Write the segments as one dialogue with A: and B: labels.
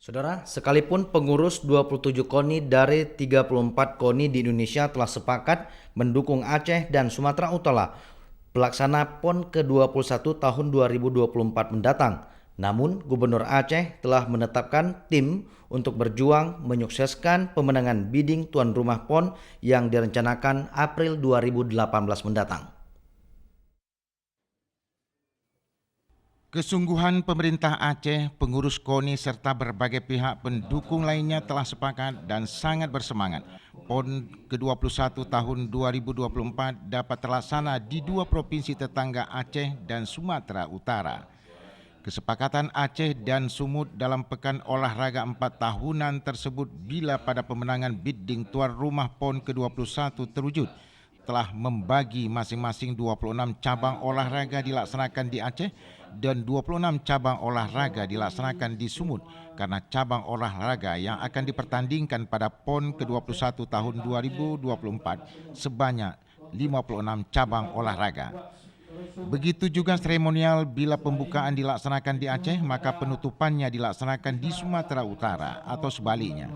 A: Saudara, sekalipun pengurus 27 KONI dari 34 KONI di Indonesia telah sepakat mendukung Aceh dan Sumatera Utara pelaksana PON ke-21 tahun 2024 mendatang. Namun, Gubernur Aceh telah menetapkan tim untuk berjuang menyukseskan pemenangan bidding tuan rumah PON yang direncanakan April 2018 mendatang.
B: Kesungguhan pemerintah Aceh, pengurus KONI serta berbagai pihak pendukung lainnya telah sepakat dan sangat bersemangat PON ke-21 tahun 2024 dapat terlaksana di dua provinsi tetangga Aceh dan Sumatera Utara. Kesepakatan Aceh dan Sumut dalam Pekan Olahraga 4 tahunan tersebut bila pada pemenangan bidding tuan rumah PON ke-21 terwujud telah membagi masing-masing 26 cabang olahraga dilaksanakan di Aceh dan 26 cabang olahraga dilaksanakan di Sumut karena cabang olahraga yang akan dipertandingkan pada PON ke-21 tahun 2024 sebanyak 56 cabang olahraga. Begitu juga seremonial bila pembukaan dilaksanakan di Aceh, maka penutupannya dilaksanakan di Sumatera Utara atau sebaliknya.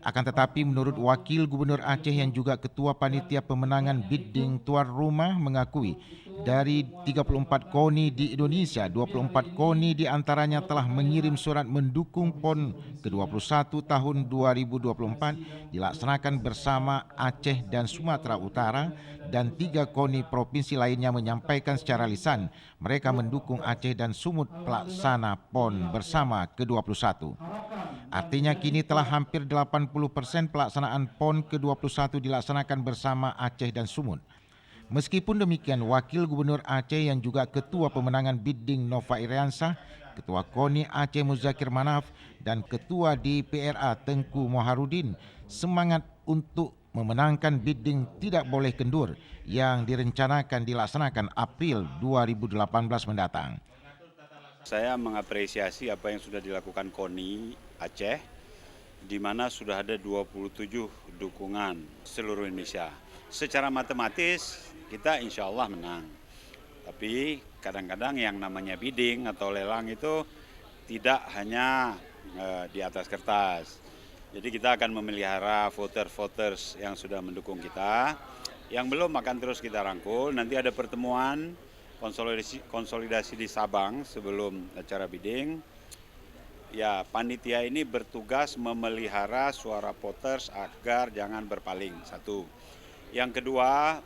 B: Akan tetapi menurut Wakil Gubernur Aceh yang juga Ketua Panitia Pemenangan Bidding Tuan Rumah mengakui dari 34 KONI di Indonesia, 24 KONI di antaranya telah mengirim surat mendukung PON ke-21 tahun 2024 dilaksanakan bersama Aceh dan Sumatera Utara dan 3 KONI provinsi lainnya menyampaikan secara lisan mereka mendukung Aceh dan Sumut pelaksana PON bersama ke-21. Artinya kini telah hampir 80% pelaksanaan PON ke-21 dilaksanakan bersama Aceh dan Sumut. Meskipun demikian, Wakil Gubernur Aceh yang juga Ketua Pemenangan Bidding Nova Iriansah, Ketua KONI Aceh Muzakir Manaf, dan Ketua DPRA Tengku Moharudin semangat untuk memenangkan bidding tidak boleh kendur yang direncanakan dilaksanakan April 2018 mendatang.
C: Saya mengapresiasi apa yang sudah dilakukan KONI Aceh, di mana sudah ada 27 dukungan seluruh Indonesia. Secara matematis kita insya Allah menang. Tapi kadang-kadang yang namanya bidding atau lelang itu tidak hanya di atas kertas. Jadi kita akan memelihara voters yang sudah mendukung kita. Yang belum akan terus kita rangkul, nanti ada pertemuan konsolidasi di Sabang sebelum acara bidding. Ya, panitia ini bertugas memelihara suara voters agar jangan berpaling. Satu. Yang kedua,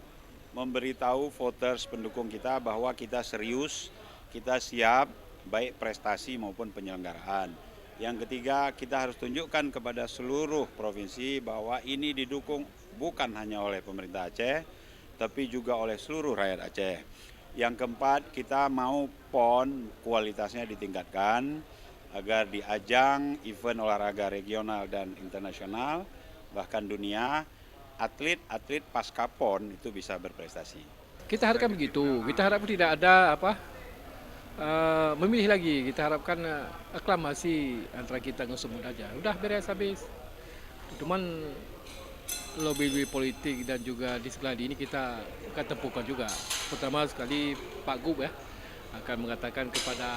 C: memberitahu voters pendukung kita bahwa kita serius, kita siap baik prestasi maupun penyelenggaraan. Yang ketiga, kita harus tunjukkan kepada seluruh provinsi bahwa ini didukung bukan hanya oleh pemerintah Aceh, tapi juga oleh seluruh rakyat Aceh. Yang keempat, kita mau PON kualitasnya ditingkatkan agar di ajang event olahraga regional dan internasional, bahkan dunia, atlet-atlet pasca PON itu bisa berprestasi.
D: Kita harapkan begitu. Kita harapkan tidak ada memilih lagi. Kita harapkan aklamasi antara kita dengan Sumut aja. Udah beres habis. Cuman lobby politik dan juga di sebelah ini kita akan tempuhkan juga. Pertama sekali Pak Gub akan mengatakan kepada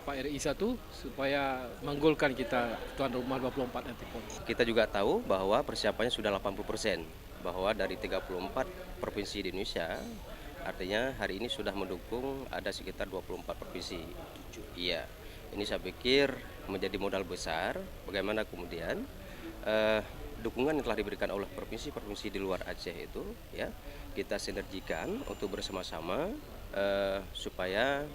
D: Pak RI 1 supaya menggolkan kita tuan rumah 24 nanti pun.
E: Kita juga tahu bahwa persiapannya sudah 80%, bahwa dari 34 provinsi di Indonesia, artinya hari ini sudah mendukung ada sekitar 24 provinsi. Iya, ini saya pikir menjadi modal besar bagaimana kemudian dukungan yang telah diberikan oleh provinsi-provinsi di luar Aceh itu ya kita sinergikan untuk bersama-sama supaya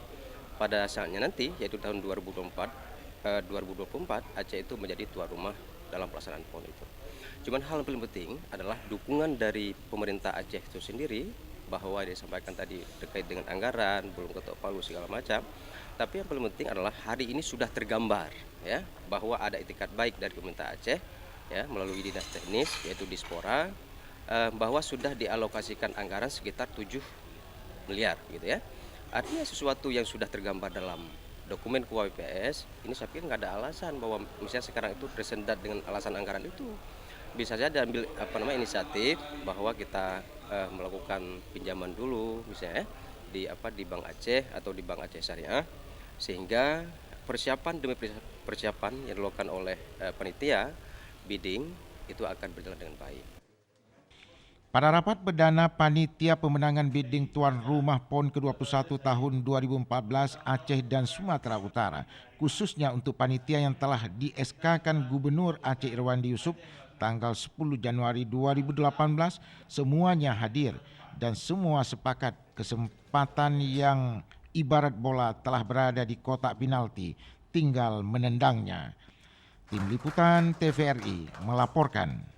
E: pada saatnya nanti yaitu tahun 2024 Aceh itu menjadi tuan rumah dalam pelaksanaan PON itu. Cuman hal yang paling penting adalah dukungan dari pemerintah Aceh itu sendiri bahwa disampaikan tadi terkait dengan anggaran, belum ketok palu segala macam. Tapi yang paling penting adalah hari ini sudah tergambar ya bahwa ada itikat baik dari pemerintah Aceh ya melalui dinas teknis yaitu Dispora bahwa sudah dialokasikan anggaran sekitar 7 miliar gitu ya. Artinya sesuatu yang sudah tergambar dalam dokumen KUHP ini saya pikir nggak ada alasan bahwa misalnya sekarang itu tersendat dengan alasan anggaran itu. Bisa saja ambil inisiatif bahwa kita melakukan pinjaman dulu misalnya di Bank Aceh atau di Bank Aceh Syariah sehingga persiapan demi persiapan yang dilakukan oleh panitia bidding itu akan berjalan dengan baik.
B: Pada rapat perdana panitia pemenangan bidding tuan rumah PON ke-21 tahun 2014 Aceh dan Sumatera Utara, khususnya untuk panitia yang telah di-SK-kan Gubernur Aceh Irwandi Yusuf tanggal 10 Januari 2018, semuanya hadir dan semua sepakat kesempatan yang ibarat bola telah berada di kotak penalti, tinggal menendangnya. Tim Liputan TVRI melaporkan.